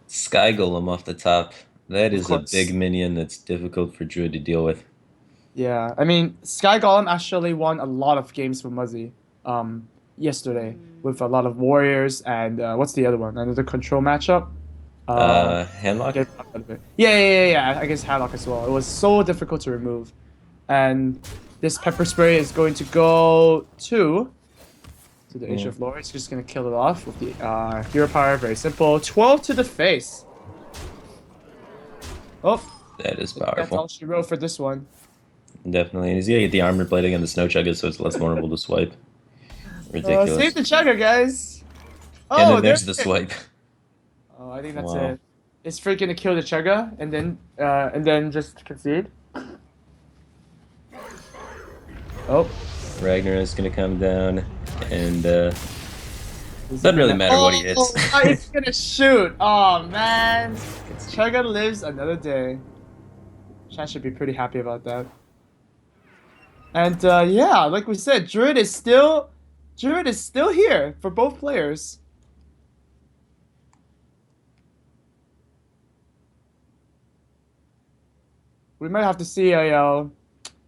Speaker 2: Sky Golem off the top. That
Speaker 1: Of
Speaker 2: is a
Speaker 1: course.
Speaker 2: big minion that's difficult for Druid to deal with.
Speaker 1: Yeah, I mean, Sky Golem actually won a lot of games for Muzzy yesterday with a lot of warriors and what's the other one? Another control matchup.
Speaker 2: Handlock?
Speaker 1: Get out of it. Yeah. I guess Haddock as well. It was so difficult to remove, and this pepper spray is going to go to the Age of Lore. It's just gonna kill it off with the hero power. Very simple. 12 to the face. Oh,
Speaker 2: That is
Speaker 1: that's all
Speaker 2: powerful.
Speaker 1: she wrote for this one.
Speaker 2: Definitely. And he's gonna get the armor plating and the snow chuggas so it's less vulnerable to swipe. Ridiculous.
Speaker 1: Save the chugger, guys.
Speaker 2: And
Speaker 1: Oh,
Speaker 2: then there's the
Speaker 1: it.
Speaker 2: swipe.
Speaker 1: Oh, I think that's
Speaker 2: Wow.
Speaker 1: it. Is Frid gonna kill the chugga and then just concede? Oh,
Speaker 2: Ragnar is gonna come down and
Speaker 1: is
Speaker 2: doesn't
Speaker 1: he
Speaker 2: really
Speaker 1: gonna-
Speaker 2: matter what he hits.
Speaker 1: Oh, he's gonna shoot. Oh man, chugga lives another day. Chan should be pretty happy about that. And yeah, like we said, Druid is still here for both players. We might have to see a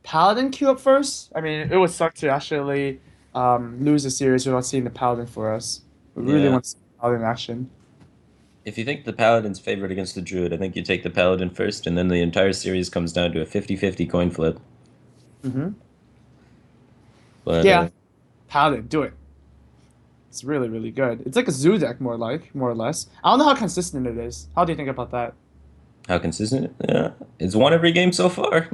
Speaker 1: Paladin queue up first. I mean, it would suck to actually lose a series without seeing the Paladin for us. We really
Speaker 2: Yeah.
Speaker 1: want to see Paladin action.
Speaker 2: If you think the Paladin's favored against the Druid, I think you take the Paladin first, and then the entire series comes down to a 50-50 coin flip.
Speaker 1: Mm-hmm.
Speaker 2: But
Speaker 1: Yeah, Paladin, do it. It's really, really good. It's like a zoo deck, more or less. I don't know how consistent it is. How do you think about that?
Speaker 2: how consistent? Yeah, it's won every game so far.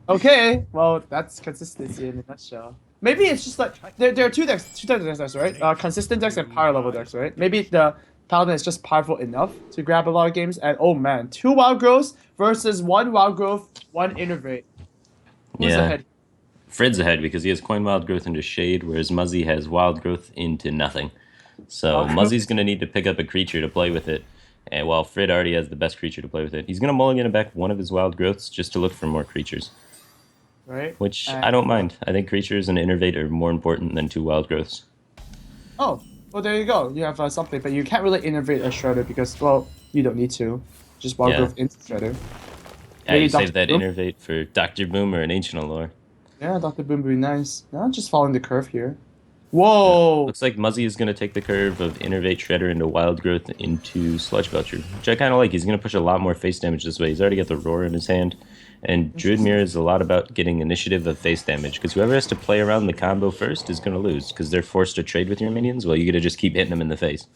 Speaker 1: Okay, well, that's consistency in a nutshell. Maybe it's just like there are two types of decks, right? Consistent decks and power level decks, right? Maybe the Paladin is just powerful enough to grab a lot of games. And oh man, 2 wild growths versus 1 wild growth, 1 innervate. Who's
Speaker 2: Yeah.
Speaker 1: ahead?
Speaker 2: Frid's ahead because he has coin wild growth into shade, whereas Muzzy has wild growth into nothing. So
Speaker 1: Okay.
Speaker 2: Muzzy's going to need to pick up a creature to play with it. And while Frid already has the best creature to play with it, he's going to mulligan back one of his wild growths just to look for more creatures,
Speaker 1: Right?
Speaker 2: which
Speaker 1: And-
Speaker 2: I don't mind. I think creatures and innervate are more important than 2 wild growths.
Speaker 1: Oh, well, there you go. You have something, but you can't really innovate a Shredder because, well, you don't need to. Just wild
Speaker 2: Yeah.
Speaker 1: growth into Shredder.
Speaker 2: Yeah,
Speaker 1: Maybe
Speaker 2: you
Speaker 1: Dr.
Speaker 2: save that
Speaker 1: Boom?
Speaker 2: innervate for Dr. Boom or an Ancient Allure.
Speaker 1: Yeah, Dr. Boom would be nice. No, just following the curve here. Whoa!
Speaker 2: Looks like Muzzy is going to take the curve of Innervate Shredder into Wild Growth into Sludge Belcher, which I kind of like. He's going to push a lot more face damage this way. He's already got the Roar in his hand. And Druid Mirror is a lot about getting initiative of face damage, because whoever has to play around the combo first is going to lose, because they're forced to trade with your minions. Well, you get to just keep hitting them in the face.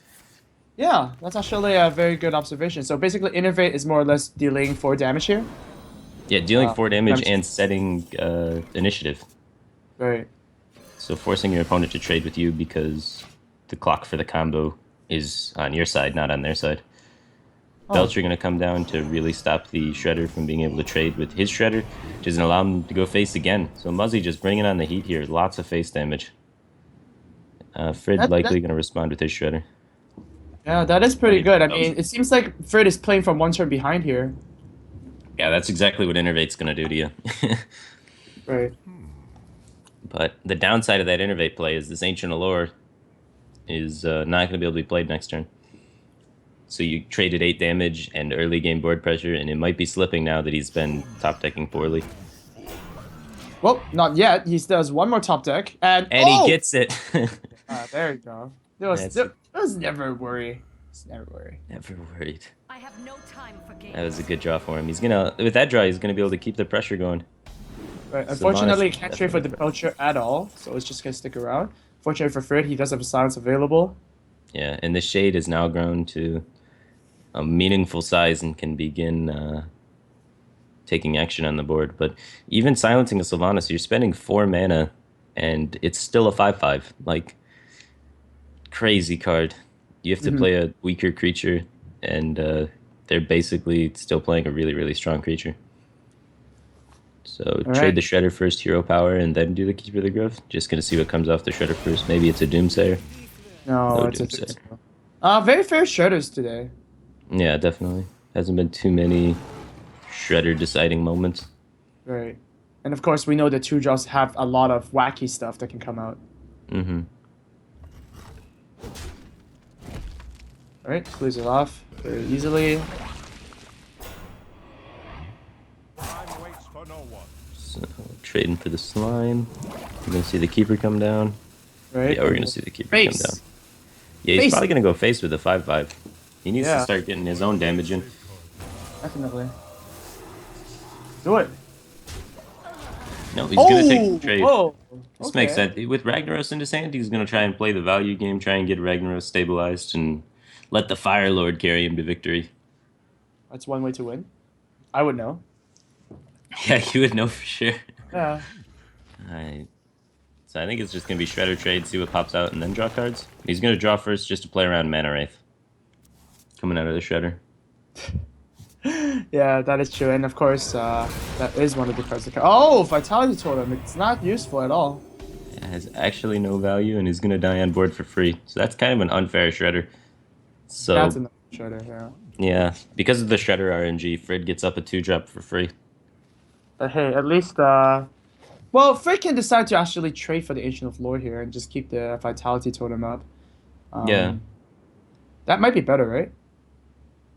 Speaker 1: Yeah, that's actually a very good observation. So basically, Innervate is more or less dealing 4 damage here.
Speaker 2: Yeah, dealing 4 damage
Speaker 1: damage.
Speaker 2: and setting initiative.
Speaker 1: Right.
Speaker 2: So forcing your opponent to trade with you because the clock for the combo is on your side, not on their side.
Speaker 1: Oh.
Speaker 2: Belcher going to come down to really stop the Shredder from being able to trade with his Shredder, which doesn't allow him to go face again. So Muzzy just bringing on the heat here. Lots of face damage. Frid
Speaker 1: That-
Speaker 2: likely going to respond with his Shredder.
Speaker 1: Yeah, that is pretty
Speaker 2: I mean,
Speaker 1: good. I
Speaker 2: that was-
Speaker 1: mean, it seems like Frid is playing from 1 turn behind here.
Speaker 2: Yeah, that's exactly what Innervate's going to do to you.
Speaker 1: Right.
Speaker 2: But the downside of that Innervate play is this Ancient Allure is not going to be able to be played next turn. So you traded 8 damage and early game board pressure, and it might be slipping now that he's been top decking poorly.
Speaker 1: Well, not yet. He does 1 more top deck, and
Speaker 2: And
Speaker 1: oh!
Speaker 2: he gets it.
Speaker 1: There you go.
Speaker 2: That's-
Speaker 1: There was never a worry. It's never a worry.
Speaker 2: Never worried.
Speaker 4: I have no time for games.
Speaker 2: That was a good draw for him. He's gonna, with that draw, he's gonna be able to keep the pressure going.
Speaker 1: Right.
Speaker 2: So
Speaker 1: Unfortunately,
Speaker 2: Mona's
Speaker 1: can't trade for the
Speaker 2: definitely
Speaker 1: Belcher at all, so it's just gonna stick around. Fortunately for Frid, he does have a silence available.
Speaker 2: Yeah, and the shade has now grown to a meaningful size and can begin taking action on the board. But even silencing a Sylvanas, you're spending 4 mana, and it's still a 5/5. Like, crazy card. You have to
Speaker 1: Mhm.
Speaker 2: play a weaker creature, and they're basically still playing a really, really strong creature. So
Speaker 1: All
Speaker 2: trade
Speaker 1: right.
Speaker 2: the Shredder first, hero power, and then do the Keeper of the Grove. Just gonna see what comes off the Shredder first. Maybe it's a Doomsayer.
Speaker 1: No,
Speaker 2: No
Speaker 1: it's a
Speaker 2: Doomsayer.
Speaker 1: very fair shredders today.
Speaker 2: Yeah, definitely. Hasn't been too many Shredder deciding moments.
Speaker 1: Right. And of course, we know the two drops have a lot of wacky stuff that can come out.
Speaker 2: Mm-hmm.
Speaker 1: All right, clears it off very easily.
Speaker 5: Time waits for no one.
Speaker 2: So trading for the slime. We're gonna see the Keeper come down.
Speaker 1: Right.
Speaker 2: Yeah, we're gonna see the Keeper come
Speaker 1: Face.
Speaker 2: down. Yeah, he's
Speaker 1: Face.
Speaker 2: probably gonna go face with the 5/5. He needs to
Speaker 1: Yeah.
Speaker 2: start getting his own damage in.
Speaker 1: Definitely. Do it.
Speaker 2: No, he's gonna take the trade.
Speaker 1: Whoa.
Speaker 2: This
Speaker 1: Okay.
Speaker 2: makes sense. With Ragnaros in his hand, he's going to try and play the value game, try and get Ragnaros stabilized, and let the Fire Lord carry him to victory.
Speaker 1: That's one way to win. I would know.
Speaker 2: Yeah, you would know for sure.
Speaker 1: Yeah.
Speaker 2: Alright. So I think it's just going to be Shredder trade, see what pops out, and then draw cards. He's going to draw first just to play around Mana Wraith. Coming out of the Shredder.
Speaker 1: Yeah, that is true. And of course, that is one of the cards. Oh, Vitality Totem. It's not useful at all.
Speaker 2: It has actually no value, and he's going to die on board for free. So that's kind of an unfair Shredder. So,
Speaker 1: That's another shredder, yeah.
Speaker 2: yeah, because of the Shredder RNG, Frid gets up a 2-drop for free.
Speaker 1: But hey, at least, well, Frid can decide to actually trade for the Ancient of Lore here and just keep the Vitality Totem up.
Speaker 2: Yeah.
Speaker 1: That might be better, right?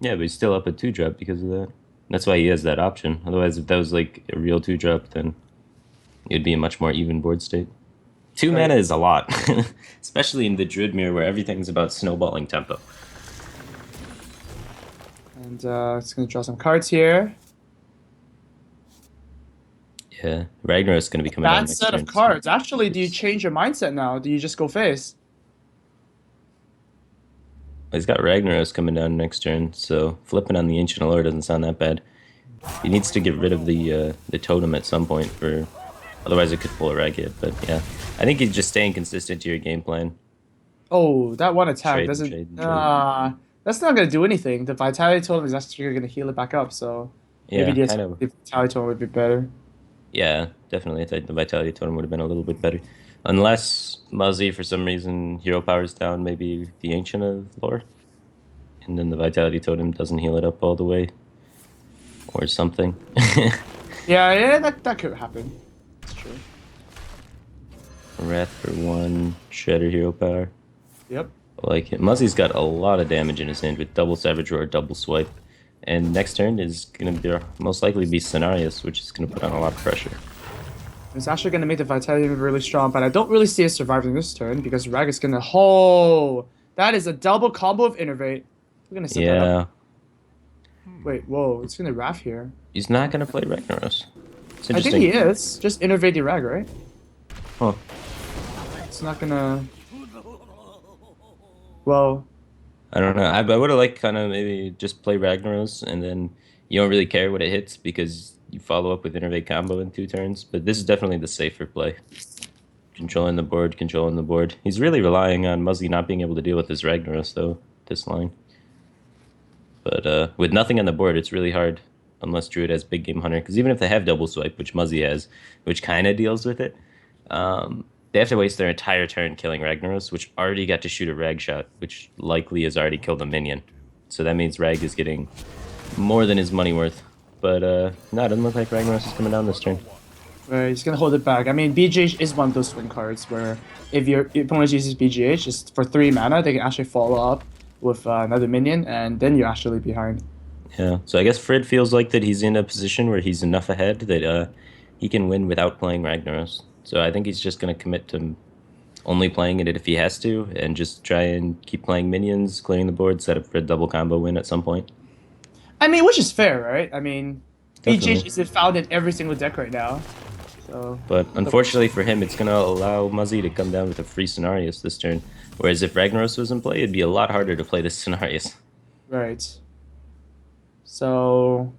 Speaker 2: Yeah, but he's still up a 2-drop because of that. That's why he has that option. Otherwise, if that was like a real 2-drop, then it'd be a much more even board state. 2
Speaker 1: Right.
Speaker 2: mana is a lot, especially in the Druid Mirror where everything's about snowballing tempo.
Speaker 1: And it's going to draw some cards here.
Speaker 2: Yeah, Ragnaros is going to be coming down
Speaker 1: Bad
Speaker 2: next
Speaker 1: set
Speaker 2: turn.
Speaker 1: of cards. Actually, do you change your mindset now? Do you just go face?
Speaker 2: He's got Ragnaros coming down next turn, so flipping on the Ancient Allure doesn't sound that bad. He needs to get rid of the totem at some point, for otherwise it could pull a rag hit. But yeah, I think he's just staying consistent to your game plan.
Speaker 1: Oh, that one attack
Speaker 2: Trade,
Speaker 1: doesn't.
Speaker 2: trade.
Speaker 1: That's not going to do anything. The Vitality Totem is actually going to heal it back up, so
Speaker 2: Yeah,
Speaker 1: maybe
Speaker 2: kind of.
Speaker 1: the Vitality Totem would be better.
Speaker 2: Yeah, definitely. I think the Vitality Totem would have been a little bit better. Unless Muzzy, for some reason, hero powers down, maybe the Ancient of Lore. And then the Vitality Totem doesn't heal it up all the way. Or something.
Speaker 1: Yeah, that could happen. That's true.
Speaker 2: Wrath for 1, Shredder hero power.
Speaker 1: Yep.
Speaker 2: I like it. Muzzy's got a lot of damage in his hand with double Savage Roar, double Swipe. And next turn is going to be most likely be Cenarius, which is going to put on a lot of pressure.
Speaker 1: It's actually going to make the Vitality really strong, but I don't really see it surviving this turn because Rag is going to... Oh! That is a double combo of Innervate. We're going to set that
Speaker 2: Yeah,
Speaker 1: up. Wait, whoa. It's going to Wrath here.
Speaker 2: he's not going to play Ragnaros. It's
Speaker 1: I
Speaker 2: interesting.
Speaker 1: think he is. Just Innervate the Rag, right?
Speaker 2: Huh.
Speaker 1: It's not going to... Well...
Speaker 2: I don't know. I would have liked kind of maybe just play Ragnaros and then you don't really care what it hits because you follow up with Innervate combo in 2 turns. But this is definitely the safer play. Controlling the board, controlling the board. He's really relying on Muzzy not being able to deal with his Ragnaros though, this line. But with nothing on the board, it's really hard unless Druid has Big Game Hunter. Because even if they have Double Swipe, which Muzzy has, which kind of deals with it, they have to waste their entire turn killing Ragnaros, which already got to shoot a Rag shot, which likely has already killed a minion. So that means Rag is getting more than his money worth. But no, it doesn't look like Ragnaros is coming down this turn.
Speaker 1: He's going to hold it back. I mean, BGH is one of those swing cards where if your opponent uses BGH, just for 3 mana, they can actually follow up with another minion, and then you're actually behind.
Speaker 2: Yeah, so I guess Frid feels like that he's in a position where he's enough ahead that he can win without playing Ragnaros. So I think he's just going to commit to only playing it if he has to, and just try and keep playing minions, clearing the board, set up for a double combo win at some point.
Speaker 1: I mean, which is fair, right? I mean,
Speaker 2: Definitely.
Speaker 1: BGH is found in every single deck right now. So,
Speaker 2: But unfortunately for him, it's going to allow Muzzy to come down with a free Scenarios this turn. Whereas if Ragnaros was in play, it'd be a lot harder to play this Scenarios.
Speaker 1: right. So,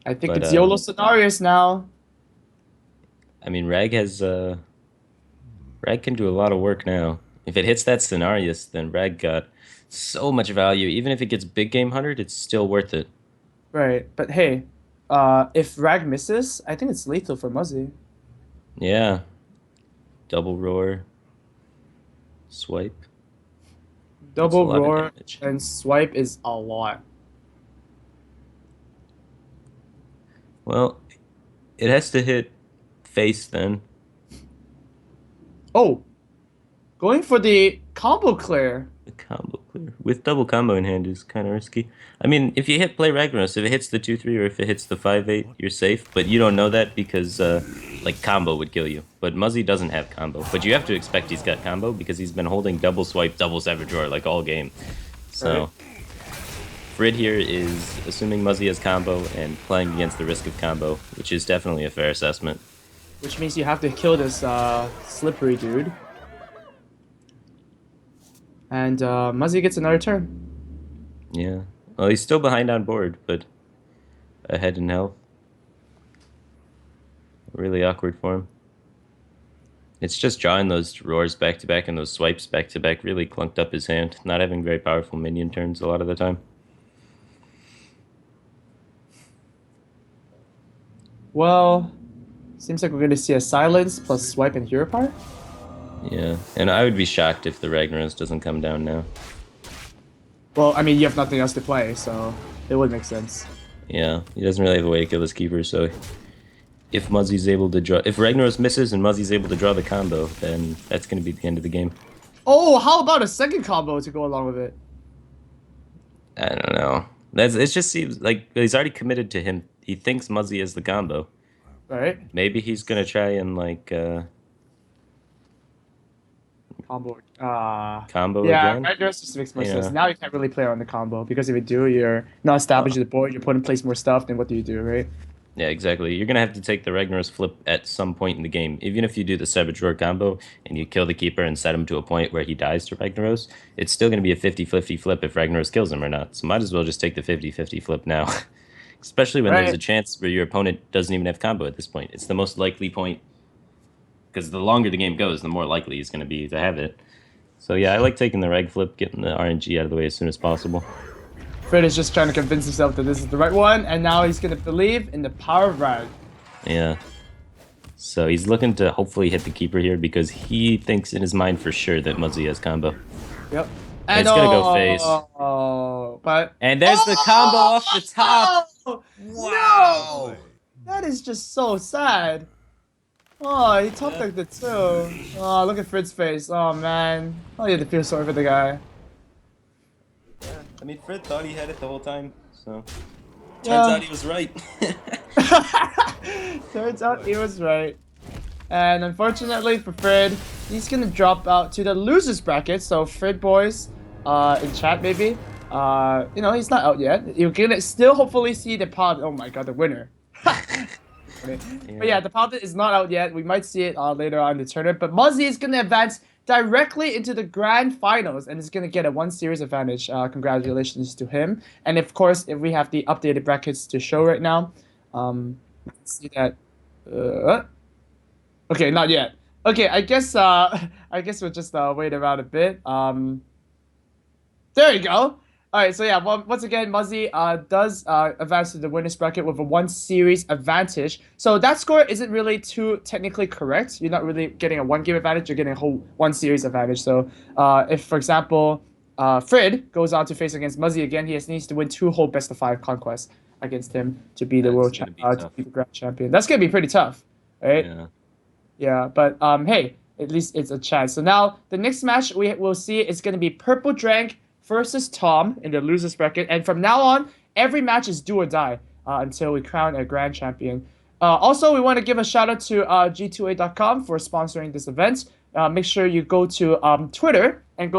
Speaker 1: I think
Speaker 2: But,
Speaker 1: it's YOLO scenarios now.
Speaker 2: I mean, Rag can do a lot of work now. If it hits that Scenarios, then Rag got so much value. Even if it gets big game 100, it's still worth it.
Speaker 1: Right, but hey, if Rag misses, I think it's lethal for Muzzy.
Speaker 2: Yeah. Double roar. Swipe.
Speaker 1: Double
Speaker 2: That's a lot of
Speaker 1: roar
Speaker 2: damage.
Speaker 1: and swipe is a lot.
Speaker 2: Well, it has to hit face then.
Speaker 1: Oh, going for the combo clear.
Speaker 2: The combo clear. With double combo in hand is kind of risky. I mean, if you hit play Ragnaros, if it hits the 2-3 or if it hits the 5-8, you're safe. But you don't know that because, like, combo would kill you. But Muzzy doesn't have combo. But you have to expect he's got combo because he's been holding double swipe, double savage roar, like, all game. So,
Speaker 1: Right.
Speaker 2: Frid here is assuming Muzzy has combo and playing against the risk of combo, which is definitely a fair assessment.
Speaker 1: Which means you have to kill this slippery dude. And Muzzy gets another turn.
Speaker 2: Yeah. Well, he's still behind on board, but ahead in health. Really awkward for him. It's just drawing those roars back to back and those swipes back to back really clunked up his hand. Not having very powerful minion turns a lot of the time.
Speaker 1: Well, seems like we're going to see a silence plus swipe and hero power.
Speaker 2: Yeah, and I would be shocked if the Ragnaros doesn't come down now.
Speaker 1: Well, I mean, you have nothing else to play, so it would make sense.
Speaker 2: Yeah, he doesn't really have a way to kill his keeper, so if Muzzy's able to draw... If Ragnaros misses and Muzzy's able to draw the combo, then that's going to be the end of the game.
Speaker 1: Oh, how about a second combo to go along with it?
Speaker 2: I don't know. It just seems like he's already committed to him. He thinks Muzzy is the combo.
Speaker 1: Right?
Speaker 2: Maybe he's going to try and, like...
Speaker 1: Combo.
Speaker 2: combo
Speaker 1: Yeah,
Speaker 2: again?
Speaker 1: right, just makes more sense.
Speaker 2: Yeah.
Speaker 1: Now you can't really play on the combo because if you do, you're not establishing the board. Your opponent plays more stuff. Then what do you do, right?
Speaker 2: Yeah, exactly. You're going to have to take the Ragnaros flip at some point in the game. Even if you do the Savage Roar combo and you kill the keeper and set him to a point where he dies to Ragnaros, it's still going to be a 50-50 flip if Ragnaros kills him or not. So might as well just take the 50-50 flip now. Especially when there's a
Speaker 1: Right.
Speaker 2: chance where your opponent doesn't even have combo at this point. It's the most likely point. Because the longer the game goes, the more likely he's going to be to have it. So yeah, I like taking the Rag flip, getting the RNG out of the way as soon as possible.
Speaker 1: Frid is just trying to convince himself that this is the right one, and now he's going to believe in the power of Rag.
Speaker 2: Yeah. So he's looking to hopefully hit the keeper here because he thinks in his mind for sure that Muzzy has combo.
Speaker 1: Yep.
Speaker 2: And it's gonna go face.
Speaker 1: Oh, but
Speaker 2: And there's the combo off the top.
Speaker 1: Oh, no! That is just so sad. Oh, he top decked it too. Oh, look at Frid's face. Oh man. Oh, you had to feel sorry for the guy.
Speaker 2: I mean, Frid thought he had it the whole time, so turns
Speaker 1: Yeah.
Speaker 2: out he was right.
Speaker 1: Turns out he was right. And unfortunately for Frid, he's gonna drop out to the losers bracket. So Frid boys, in chat maybe, you know, he's not out yet. You're gonna still hopefully see the pod. Oh my god, the winner. But yeah, the Paladin is not out yet. We might see it later on in the tournament. But Muzzy is going to advance directly into the grand finals and is going to get a 1 series advantage. Congratulations to him. And of course, if we have the updated brackets to show right now, let's see that. Okay, not yet. Okay, I guess we'll just wait around a bit. There you go. All right, so yeah, well, once again, Muzzy does advance to the winners bracket with a 1 series advantage. So that score isn't really too technically correct. You're not really getting a 1 game advantage. You're getting a whole 1 series advantage. So if, for example, Frid goes on to face against Muzzy again, he needs to win 2 whole best of 5 conquests against him to be the
Speaker 2: That's gonna be
Speaker 1: to
Speaker 2: tough.
Speaker 1: be the grand champion. That's gonna be pretty tough, right?
Speaker 2: Yeah.
Speaker 1: Yeah, but hey, at least it's a chance. So now the next match we will see is going to be Purple Drank versus Tom in the losers bracket, and from now on, every match is do or die until we crown a grand champion. Also, we want to give a shout out to G2A.com for sponsoring this event. Make sure you go to Twitter and go